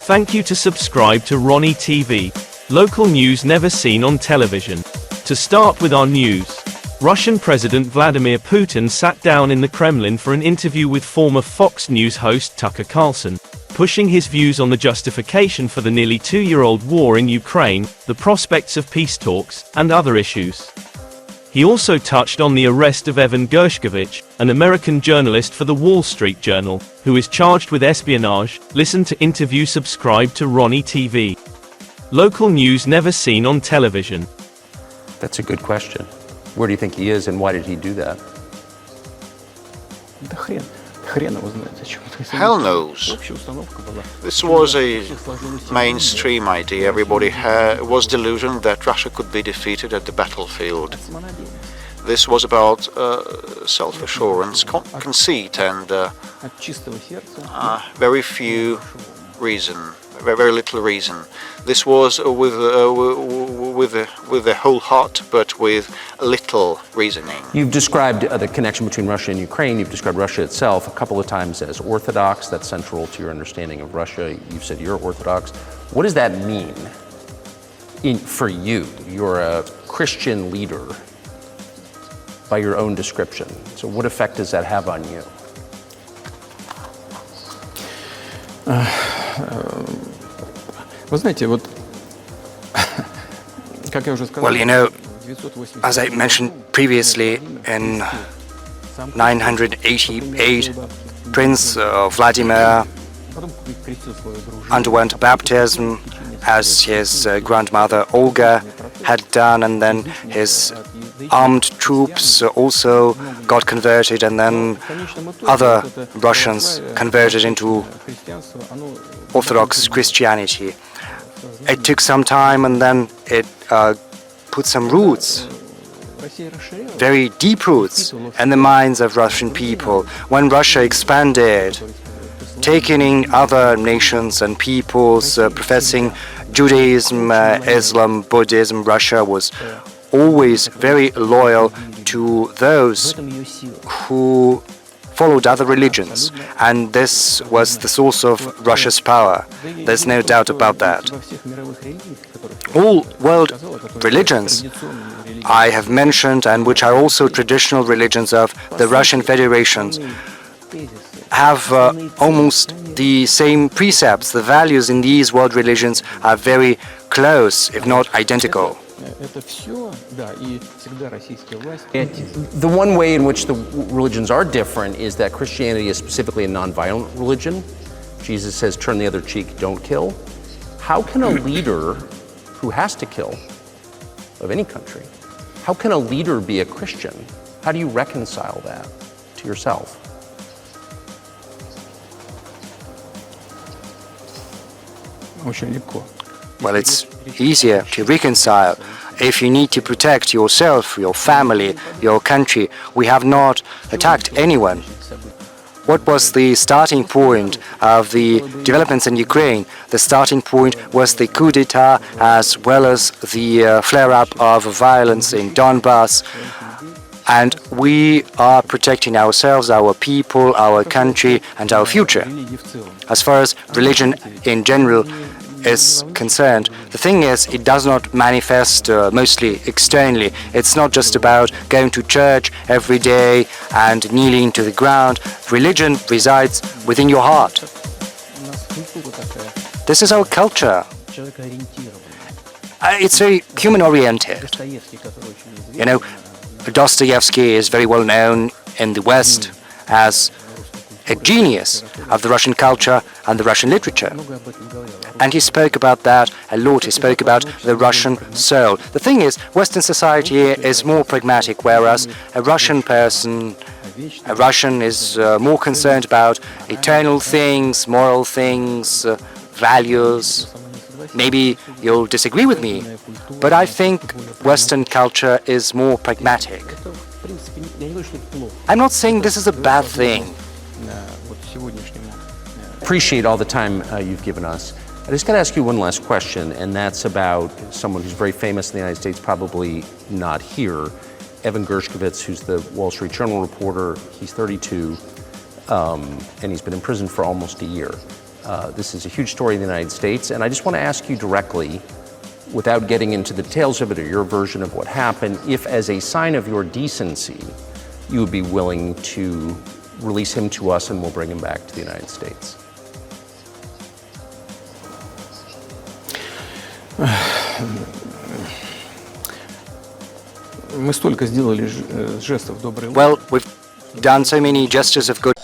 Thank you to subscribe to RONYTV, local news never seen on television. To start with our news, Russian President Vladimir Putin sat down in the Kremlin for an interview with former Fox News host Tucker Carlson, pushing his views on the justification for the nearly two-year-old war in Ukraine, the prospects of peace talks, and other issues. He also touched on the arrest of Evan Gershkovich, an American journalist for The Wall Street Journal, who is charged with espionage. Listen to interview. Subscribe to RONYTV. Local news never seen on television. That's a good question. Where do you think he is and why did he do that? Hell knows. This was a mainstream idea. Everybody was delusioned that Russia could be defeated at the battlefield. This was about self-assurance, conceit, and very little reason. This was with the whole heart, but with little reasoning. You've described the connection between Russia and Ukraine. You've described Russia itself a couple of times as Orthodox. That's central to your understanding of Russia. You've said you're Orthodox. What does that mean for you? You're a Christian leader by your own description. So what effect does that have on you? Well, you know, as I mentioned previously, in 988, Prince Vladimir underwent baptism as his grandmother Olga had done, and then his armed troops also got converted, and then other Russians converted into Orthodox Christianity. It took some time, and then it put some roots, very deep roots, in the minds of Russian people. When Russia expanded, taking in other nations and peoples professing Judaism, Islam, Buddhism, Russia was always very loyal to those who followed other religions, and this was the source of Russia's power. There's no doubt about that. All world religions I have mentioned, and which are also traditional religions of the Russian Federation, have almost the same precepts. The values in these world religions are very close, if not identical. The one way in which the religions are different is that Christianity is specifically a nonviolent religion. Jesus says, turn the other cheek, don't kill. How can a leader who has to kill, of any country, how can a leader be a Christian? How do you reconcile that to yourself? Well, it's easier to reconcile if you need to protect yourself, your family, your country. We have not attacked anyone. What was the starting point of the developments in Ukraine? The starting point was the coup d'etat, as well as the flare-up of violence in Donbass. And we are protecting ourselves, our people, our country, and our future. As far as religion in general is concerned, the thing is, it does not manifest mostly externally. It's not just about going to church every day and kneeling to the ground. Religion resides within your heart. This is our culture. It's very human-oriented. You know, Dostoevsky is very well known in the West as a genius of the Russian culture and the Russian literature. And he spoke about that a lot. He spoke about the Russian soul. The thing is, Western society is more pragmatic, whereas a Russian is more concerned about eternal things, moral things, values. Maybe you'll disagree with me, but I think Western culture is more pragmatic. I'm not saying this is a bad thing. Appreciate all the time you've given us. I just got to ask you one last question, and that's about someone who's very famous in the United States, probably not here, Evan Gershkovich, who's the Wall Street Journal reporter. He's 32, and he's been in prison for almost a year. This is a huge story in the United States, and I just want to ask you directly, without getting into the details of it or your version of what happened, if as a sign of your decency, you would be willing to release him to us and we'll bring him back to the United States. Well, we've done so many gestures of good